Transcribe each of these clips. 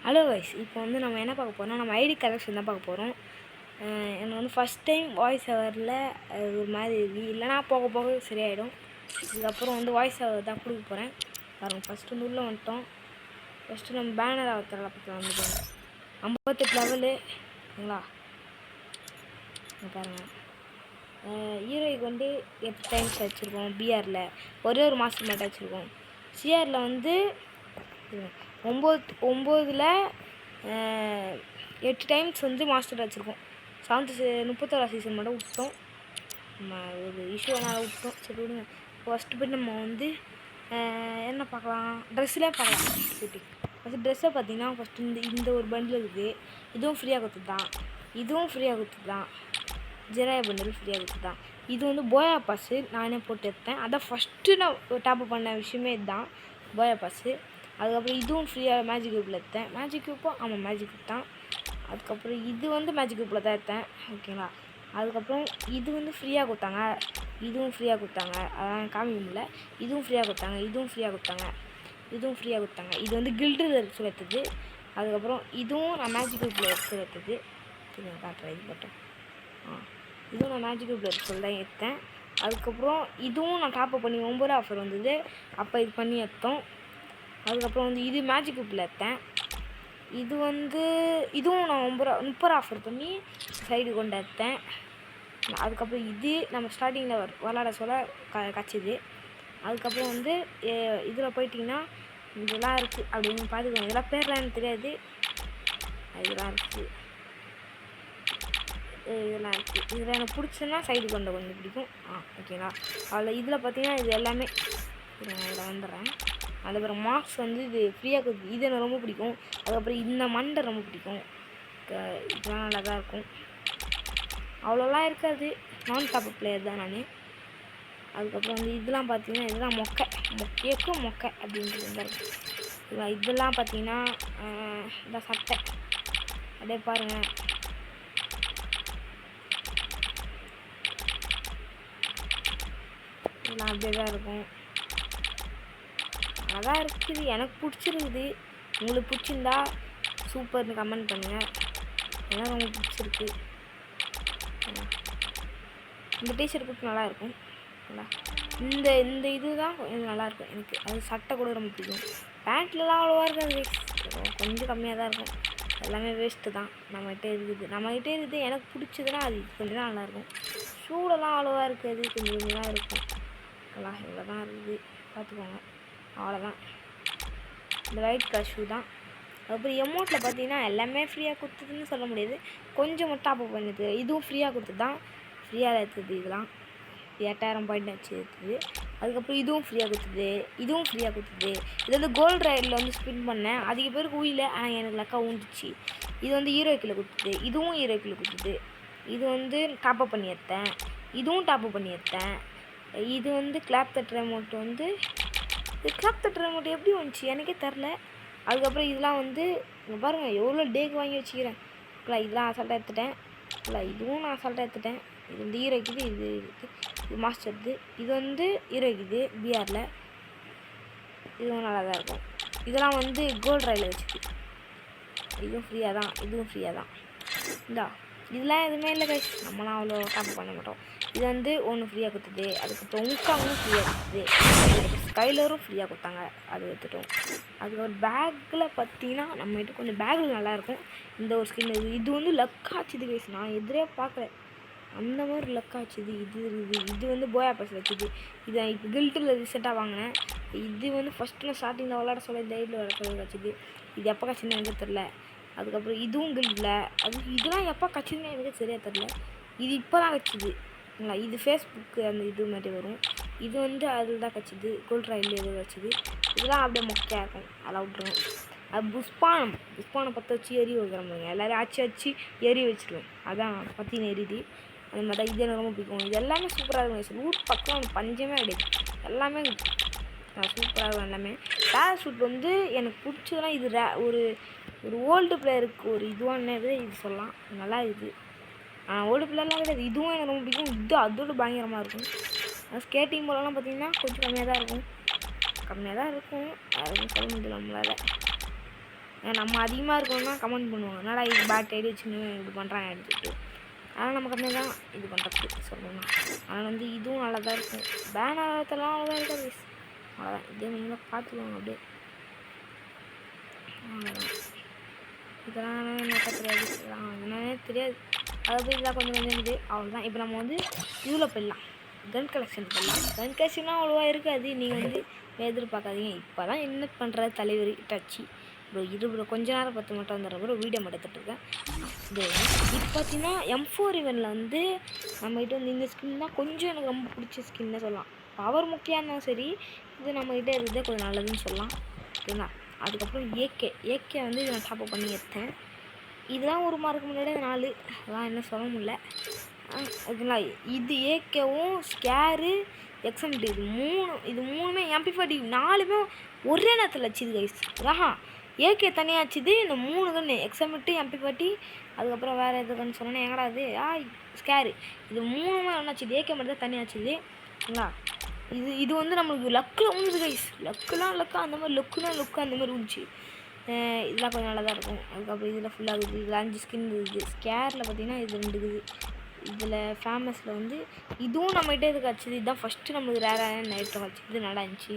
Hello guys, இப்போ வந்து நம்ம என்ன பார்க்க போகிறோம்னா நம்ம ஐடி கலெக்ஷன் தான் பார்க்க போகிறோம். எனக்கு வந்து ஃபஸ்ட் டைம் வாய்ஸ் ஓவரில் ஒரு மாதிரி இல்லைனா போக போக சரியாயிடும். இதுக்கப்புறம் வந்து வாய்ஸ் ஓவர் தான் கொடுக்க போகிறேன். பாருங்கள், ஃபஸ்ட்டு வந்து உள்ளே வந்துட்டோம். ஃபஸ்ட்டு நம்ம பேனர் ஆகிறத பற்றி வந்துட்டோம். 58 லெவலு சரிங்களா. பாருங்கள், ஹீரோய்க்கு வந்து 8 டைம்ஸ் வச்சுருக்கோம். பிஆரில் ஒரே ஒரு மாதம் மட்டும் வச்சுருக்கோம். சிஆரில் வந்து 9ல் 8 டைம்ஸ் வந்து மாஸ்டர் வச்சுருக்கோம். 31 சீசன் மட்டும் விட்டோம். நம்ம ஒரு இஷ்யூனால விட்டோம். சரி விடுங்க. ஃபஸ்ட்டு போய்ட்டு நம்ம வந்து என்ன பார்க்கலாம், ட்ரெஸ்ஸில் பார்க்கலாம். ஃபஸ்ட்டு ட்ரெஸ்ஸை பார்த்தீங்கன்னா ஃபஸ்ட்டு இந்த ஒரு பண்டில் இருக்குது. இதுவும் ஃப்ரீயாக கொடுத்து தான். இதுவும் ஃப்ரீயாக கொடுத்து தான். ஜெராயா பண்டில் ஃப்ரீயாக கொடுத்து தான். இது வந்து போயா பாஸு நானே போட்டு எடுத்தேன். அதான் ஃபஸ்ட்டு நான் டாப் பண்ண விஷயமே இதுதான், போயா பாஸு. அதுக்கப்புறம் இதுவும் ஃப்ரீயாக மேஜிக் குரூப்பில் எடுத்தேன். மேஜிக் குரூப்பும் ஆமாம் மேஜிக் குரூப் தான். அதுக்கப்புறம் இது வந்து மேஜிக் குரூப்பில் தான் எடுத்தேன். ஓகேங்களா. அதுக்கப்புறம் இது வந்து ஃப்ரீயாக கொடுத்தாங்க. இதுவும் ஃப்ரீயாக கொடுத்தாங்க. அதான் காமிக்க முடியல. இதுவும் ஃப்ரீயாக கொடுத்தாங்க. இதுவும் ஃப்ரீயாக கொடுத்தாங்க. இதுவும் ஃப்ரீயாக கொடுத்தாங்க. இது வந்து கில்டில் எடுத்து எடுத்தது. அதுக்கப்புறம் இதுவும் நான் மேஜிக் குரூப்பில் எடுத்து எடுத்தது. இது காட்டுறேன். இது மட்டும் இதுவும் நான் மேஜிக் குரூப்பில் எடுத்து சொல்லி தான் எடுத்தேன். அதுக்கப்புறம் இதுவும் நான் டாப்அப் பண்ணி 9 ஆஃபர் வந்தது, அப்போ இது பண்ணி எடுத்தோம். அதுக்கப்புறம் வந்து இது மேஜிக் குரூப்பில் எடுத்தேன். இது வந்து இதுவும் நான் 30 ஆஃபர் பண்ணி சைடு கொண்டு எடுத்தேன். அதுக்கப்புறம் இது நம்ம ஸ்டார்டிங்கில் விளாட சொல்ல கச்சிது. அதுக்கப்புறம் வந்து இதில் போயிட்டிங்கன்னா இதெல்லாம் இருக்குது அப்படின்னு பார்த்துக்கோங்க. இதெல்லாம் பேர்லாம் எனக்கு தெரியாது. இதெல்லாம் இருக்குது. இதெல்லாம் இருக்குது. இதில் எனக்கு பிடிச்சதுன்னா சைடு கொண்ட கொஞ்சம் பிடிக்கும். ஓகேங்களா. அதில் இதில் பார்த்தீங்கன்னா இது எல்லாமே இதில் வந்துடுறேன். அதுக்கப்புறம் மார்க்ஸ் வந்து இது ஃப்ரீயாக கொடுத்து இது எனக்கு ரொம்ப பிடிக்கும். அதுக்கப்புறம் இந்த மண்டை ரொம்ப பிடிக்கும். இதெல்லாம் நல்லா தான் இருக்கும். அவ்வளோலாம் இருக்காது. நான் டாப் பிளேயர் தான் நான். அதுக்கப்புறம் வந்து இதெல்லாம் பார்த்தீங்கன்னா இதெல்லாம் மொக்கைக்கும் மொக்கை அப்படின்றது தான் இருக்கும். இதெல்லாம் பார்த்தீங்கன்னா இந்த சட்டை அப்படியே பாருங்கள். இதெல்லாம் அப்படியே தான் இருக்கும். அதான் இருக்குது. எனக்கு பிடிச்சிருக்குது. உங்களுக்கு பிடிச்சிருந்தா சூப்பர்னு கமெண்ட் பண்ணுங்கள். எனக்கு ரொம்ப பிடிச்சிருக்கு. இந்த டிஷர்ட் கூட நல்லாயிருக்கும். இந்த இந்த இது தான் நல்லாயிருக்கும் எனக்கு. அது சட்டை கூட ரொம்ப பிடிக்கும். பேண்ட்லலாம் அவ்வளோவா இருக்காது, கொஞ்சம் கம்மியாக தான் இருக்கும். எல்லாமே வேஸ்ட்டு தான். நம்மகிட்ட இருக்குது. எனக்கு பிடிச்சதுன்னா அது கொஞ்சம் தான் நல்லாயிருக்கும். ஷூலெல்லாம் அவ்வளோவா இருக்காது, கொஞ்சம் கொஞ்சம் தான் இருக்கும். இவ்வளோ தான் இருக்குது, பார்த்துக்கோங்க. அவ்வளோதான். இந்த ஒயிட் கலர் ஷூ தான். அதுக்கப்புறம் எமௌண்ட்டில் பார்த்தீங்கன்னா எல்லாமே ஃப்ரீயாக கொடுத்ததுன்னு சொல்ல முடியாது. கொஞ்சம் மட்டும் டாப்அப் பண்ணுது. இதுவும் ஃப்ரீயாக கொடுத்தது தான். ஃப்ரீயாக எடுத்தது. இதெல்லாம் 8000 பாயிண்ட் வச்சு எடுத்தது. அதுக்கப்புறம் இதுவும் ஃப்ரீயாக கொடுத்தது. இதுவும் ஃப்ரீயாக கொடுத்தது. இது வந்து கோல்டு ரைடில் வந்து ஸ்பின் பண்ணேன். அதிக பேருக்கு உயில, ஆனால் எனக்கு லக்கா ஊந்துச்சு. இது வந்து ஹீரோக்கில் கொடுத்தது. இதுவும் ஹீரோக்கில் கொடுத்தது. இது வந்து டாப்அப் பண்ணி எடுத்தேன். இதுவும் டாப்அப் பண்ணி எடுத்தேன். இது வந்து கிளாப் தட்டுற அமௌண்ட் வந்து கிளாப் தட்டுற அமௌண்ட் எப்படி வந்துச்சு எனக்கே தெரில. அதுக்கப்புறம் இதெல்லாம் வந்து பாருங்கள் எவ்வளோ டேக்கு வாங்கி வச்சுக்கிறேன். இதெல்லாம் அசால்ட்டாக எடுத்துட்டேன். இதுவும் நான் அசால்ட்டாக எடுத்துட்டேன். இது வந்து ஹீரோக்குது. இது இது மாஸ்டர்து. இது வந்து ஹீரோக்குது பிஆரில். இதுவும் நல்லா தான் இருக்கும். இதெல்லாம் வந்து கோல்டு ரயில் வச்சுது. இதுவும் ஃப்ரீயாக தான். இதுவும் ஃப்ரீயாக தான். இதெல்லாம் எதுவுமே இல்லை கைஸ். நம்மளாம் அவ்வளோ டாப் பண்ண மாட்டோம். இது வந்து ஒன்று ஃப்ரீயாக கொடுத்தது. அதுக்கப்புறம் உங்காவும் ஃப்ரீயாக கொடுத்தது. ஸ்கைலரும் ஃப்ரீயாக கொடுத்தாங்க, அது எடுத்துட்டோம். அதுக்கப்புறம் பேக்கில் பார்த்தீங்கன்னா நம்மகிட்ட கொஞ்சம் பேக்கில் நல்லாயிருக்கும். இந்த ஒரு ஸ்கின் இது வந்து லக்காச்சுது கைஸ். நான் எதிரே பார்க்கல, அந்த மாதிரி லக்காச்சுது. இது வந்து போயா பாஸ் வச்சுது. இதை இப்போ கில்ட்டில் ரீசெண்டாக வாங்கினேன். இது வந்து ஃபஸ்ட்டு நான் ஸ்டார்டிங்கில் விளாட சொல்ல இந்த ஐடியில் விளாட சொல்ல வச்சுது. இது எப்போ கட்சின்னு எனக்கு தெரில. அதுக்கப்புறம் இதுவும் கில்ட்டில் இதெல்லாம் எப்போ கட்சிதுன்னு எனக்கு சரியாக தெரில. இது இப்போ தான் கட்சிது. இது ஃபேஸ்புக்கு அந்த இது மாதிரி வரும். இது வந்து அதில் தான் கட்சிது. கோல்ட் ராயில் எது வச்சுது. இதெல்லாம் அப்படியே மொக்கையாக இருக்கும். அதெல்லாம் விட்ருவோம். அது புஷ்பானம் பற்ற வச்சு எரி வைக்கிறோம். எல்லோரும் ஆச்சு எரி வச்சுருவேன். அதான் பற்றி எரியுது. அது மாதிரி தான் இது எனக்கு ரொம்ப பிடிக்கும். இது எல்லாமே சூப்பராக இருக்கும். லூட் பக்கம் பஞ்சமே கிடையாது. எல்லாமே சூப்பராக இருக்கும். எல்லாமே பேராஷூட் வந்து எனக்கு பிடிச்சதுலாம் இது ஒரு ஓல்டு பிளேயருக்கு ஒரு இதுவானது இது சொல்லலாம். நல்லா இருக்குது. ஓல்டு பிளேயர்லாம் கிடையாது. இதுவும் எனக்கு ரொம்ப பிடிக்கும். இது அதோட பயங்கரமாக இருக்கும். ஸ்கேட்டிங் போலலாம் பார்த்தீங்கன்னா கொஞ்சம் கம்மியாக தான் இருக்கும். அது சொல்ல முடியல நம்மளால். நம்ம அதிகமாக இருக்கணும்னா கமெண்ட் பண்ணுவாங்க, என்னடா இது பேட் ஐடி வச்சுன்னு இது பண்ணுறாங்க எடுத்துக்கிட்டு. அதனால் நம்ம கம்மியாக தான் இது பண்ணுறதுக்கு சொல்லணும்னா. ஆனால் வந்து இதுவும் நல்லா தான் இருக்கும். பேன் ஆகிறதெல்லாம் அவ்வளோதான் இருக்காது. அவ்வளோதான், இதே நீங்களும் பார்த்துக்கோங்க அப்படியே. இதெல்லாம் என்ன தெரியாது, என்னன்னே தெரியாது. அதாவது இதெல்லாம் கொஞ்சம் கொஞ்சம் இருக்குது, அவ்வளோதான். இப்போ நம்ம வந்து இதில் போயிடலாம், கன் கலெக்ஷன் போயிடலாம். கன் கலெக்ஷன்லாம் அவ்வளோவா இருக்காது, நீங்கள் வந்து எதிர்பார்க்காதீங்க. இப்போ தான் என்ன பண்ணுற தலைவர் டச்சு ப்ரோ. இது ப்ரோ கொஞ்ச நேரம் 10 மட்டும் வந்துடுற ப்ரோ, வீடியோ மட்டும் எடுத்துகிட்ருக்கேன். இது இப்போ பார்த்தீங்கன்னா M4 இவனில் வந்து நம்மகிட்ட வந்து இந்த ஸ்கின் தான் கொஞ்சம் எனக்கு ரொம்ப பிடிச்ச ஸ்கின்னு சொல்லலாம். பவர் முக்கியம் இருந்தாலும் சரி, இது நம்மகிட்ட இருக்கிறதே கொஞ்சம் நல்லதுன்னு சொல்லலாம். ஓகேங்களா. அதுக்கப்புறம் ஏகே வந்து இதை நான் டாப்அப் பண்ணி எடுத்தேன். இதெல்லாம் ஒரு மார்க்கு முன்னாடியே 4, அதெல்லாம் என்ன சொல்ல முடியல. ஓகேங்களா. இது ஏகேவும் ஸ்கேரு XMD இது மூணுமே MP40 4மே ஒரே நேரத்தில் வச்சுது கைஸ். ஏகே தனியாக வச்சுது, இந்த 3 கன்று XMD MP40 அதுக்கப்புறம் வேறு எதுக்குன்னு சொன்னேன், எங்கடா அது ஸ்கேரு, இது 3மே ஒன்றா வச்சுது. ஏகே மட்டும் தான் தனியாக வச்சுது. ஓகேங்களா. இது வந்து நம்மளுக்கு லக்கில் உழுது கைஸ். லக்குலாம் அந்த மாதிரி லுக்கு அந்த மாதிரி உழுச்சு. இதெல்லாம் கொஞ்சம் நல்லா தான் இருக்கும். அதுக்கப்புறம் இதில் ஃபுல்லாக இருக்குது. இதில் 5 ஸ்கின் இருக்குது. ஸ்கேரில் பார்த்தீங்கன்னா இது 2 இருக்குது. இதில் ஃபேமஸில் வந்து இதுவும் நம்மகிட்ட இதுக்கு வச்சுது. இதுதான் ஃபஸ்ட்டு நம்மளுக்கு ரேரான நைட்டில் வச்சு, இது நல்லா இருந்துச்சு.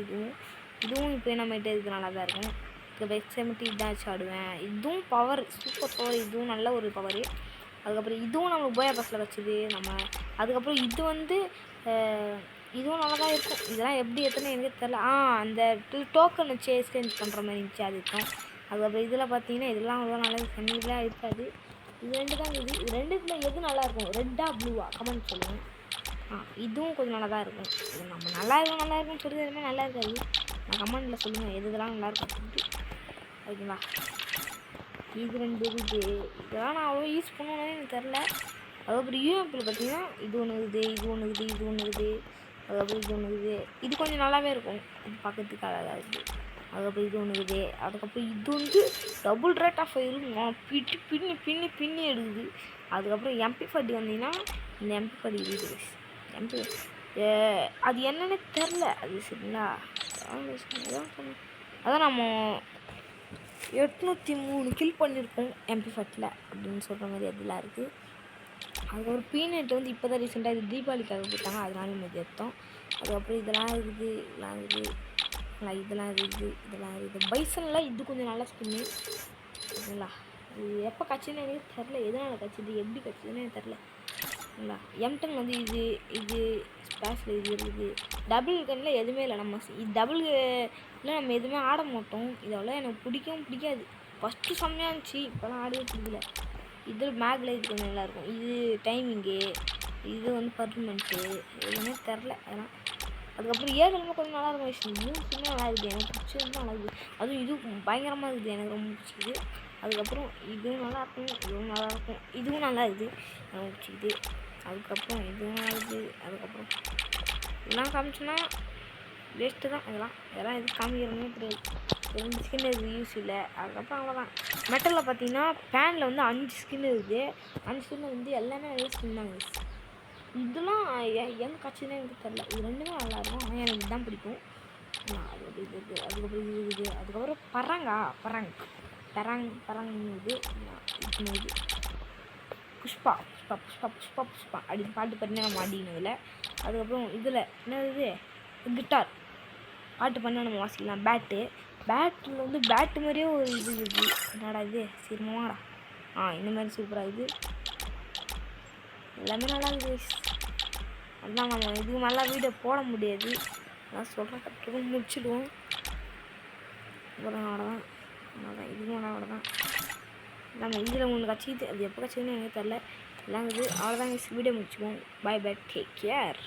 இதுவும் இப்போ நம்மகிட்ட இதுக்கு நல்லா தான் இருக்கும். இப்போ XMT இதான் வச்சு ஆடுவேன். இதுவும் பவர் சூப்பர் பவர், இதுவும் நல்ல ஒரு பவர். அதுக்கப்புறம் இதுவும் நம்மளுக்கு போயா பஸ்ஸில் வச்சுது நம்ம. அதுக்கப்புறம் இது வந்து இதுவும் நல்லா தான் இருக்கும். இதெல்லாம் எப்படி எத்தனை எனக்கு தெரில. அந்த டோக்கன் வச்சு எக்ஸ்சேஞ்ச் பண்ணுற மாதிரி இருந்துச்சு, அது இருக்கும். அதுக்கப்புறம் இதில் பார்த்தீங்கன்னா இதெல்லாம் அவ்வளோ நல்லா தண்ணிலாம் இருக்காது. இது 2 தான் இருக்குது. இது 2த்துல எது நல்லாயிருக்கும், ரெட்டா ப்ளூவா கமெண்ட் சொல்லுங்கள். இதுவும் கொஞ்சம் நல்லா தான் இருக்கும். இது நம்ம நல்லா இருக்கும்னு சொல்லி எதுவுமே நல்லா இருக்காது. நான் கமெண்ட்டில் சொல்லுங்கள் எது இதெல்லாம் நல்லாயிருக்கும் சொல்லிட்டு. ஓகேங்களா. இது 2 இருக்குது. இதெல்லாம் நான் அவ்வளோ யூஸ் பண்ணுவேன்னு எனக்கு தெரில. அதுக்கப்புறம் யூஎம்பியில் பார்த்தீங்கன்னா இது ஒன்று இருக்குது, இது ஒன்று இருக்குது, இது ஒன்று இருக்குது. அதுக்கப்புறம் இது ஒன்று இருக்குது. இது கொஞ்சம் நல்லாவே இருக்கும், இது பார்க்கறதுக்கு அழகாக இருக்குது. அதுக்கப்புறம் இது ஒன்று இருக்குது. அதுக்கப்புறம் இது வந்து டபுள் ரேட் ஆஃப் இருக்கும், பின்னி எடுக்குது. அதுக்கப்புறம் MP40 வந்தீங்கன்னா இந்த MP40 இருக்குது. அது என்னென்னு தெரில, அது சரிங்களா. அதான் நம்ம 803 கில் பண்ணியிருக்கோம் MP40 அப்படின்னு சொல்கிற மாதிரி அதெல்லாம் இருக்குது. அதுக்கப்புறம் பீனட் வந்து இப்போ தான் ரீசெண்டாக இது தீபாவளிக்காக கொடுத்தாங்க, அதனால இது எடுத்தோம். அதுக்கப்புறம் இதெல்லாம் இருக்குது. பைசனில் இது கொஞ்சம் நல்ல ஸ்கின்னு. ஓகேங்களா. இது எப்போ கட்சின்னு எனக்கு தெரில, எதனால் கட்சிது எப்படி கட்சிதுன்னு எனக்கு தெரில. ஓகேங்களா. M10 வந்து இது ஸ்பேஸில் இது இருக்குது. டபுள் கன்னில் எதுவுமே இல்லை. நம்ம டபுள் இல்லை நம்ம எதுவுமே ஆட மாட்டோம். இதெல்லாம் எனக்கு பிடிக்காது. ஃபஸ்ட்டு செம்மையாக இருந்துச்சு, இப்போலாம் ஆடவே பிடிக்கல. இதில் மேக்ல இது கொஞ்சம் நல்லாயிருக்கும். இது டைமிங்கு, இது வந்து பர்மனெண்ட்டு, எதுவுமே தெரில அதெல்லாம். அதுக்கப்புறம் ஏழுமே கொஞ்சம் நல்லாயிருக்கும் விஷயம். 3 சின்ன நல்லா இருக்குது, எனக்கு பிடிச்சது நல்லா இருக்குது. அதுவும் இது பயங்கரமாக இருக்குது, எனக்கு ரொம்ப பிடிச்சிது. அதுக்கப்புறம் இதுவும் நல்லாயிருக்கும், இதுவும் நல்லாயிருக்கும், இதுவும் நல்லா இருக்குது, எனக்கு பிடிச்சிது. அதுக்கப்புறம் இதுவும் நல்லா இருக்குது. அதுக்கப்புறம் இதெல்லாம் காமிச்சோன்னா வேஸ்ட்டு தான். இதெல்லாம் எதுவும் காமிக்கிறோன்னே தெரியாது. 2 ஸ்கின் இருக்குது, யூஸ் இல்லை. அதுக்கப்புறம் அவ்வளோதான். மெட்டலில் பார்த்தீங்கன்னா பேனில் வந்து 5 ஸ்கின் இருக்குது. 5 ஸ்கின் வந்து எல்லாமே நல்ல ஸ்கின் தாங்க. இதெல்லாம் எங்கே காட்சின்னா எனக்கு தெரில. இது 2மே நல்லாயிருக்கும், ஆனால் எனக்கு இதுதான் பிடிக்கும். அது இது இருக்குது. அதுக்கப்புறம் இது இருக்குது. அதுக்கப்புறம் பரங் இது புஷ்பா அப்படின்னு பாட்டு பண்ணி நம்ம ஆடினதில். அதுக்கப்புறம் இதில் என்னது கிட்டார் பாட்டு பண்ணால் நம்ம வாசிக்கலாம். பேட்டில் வந்து பேட்டு மாதிரியே ஒரு இது இருக்குது. என்னடா இது சிரமமாடா. இந்த மாதிரி சூப்பராக இது எல்லாமே நல்லா இருக்குது. அதுதான் நம்ம இதுக்கு நல்லா வீடியோ போட முடியாது, அதான் சொல்கிறேன். கற்றுக்கும் முடிச்சிடுவோம். அப்புறம் அவ்வளோதான். இதுவும் அவ்வளோதான். நம்ம இதில் ஒன்று கட்சிக்குது, அது எப்போ கட்சிக்குன்னு எனக்கு தெரில. எல்லாம் இது அவ்வளோதான். வீடியோ முடிச்சுக்குவோம். Bye take care.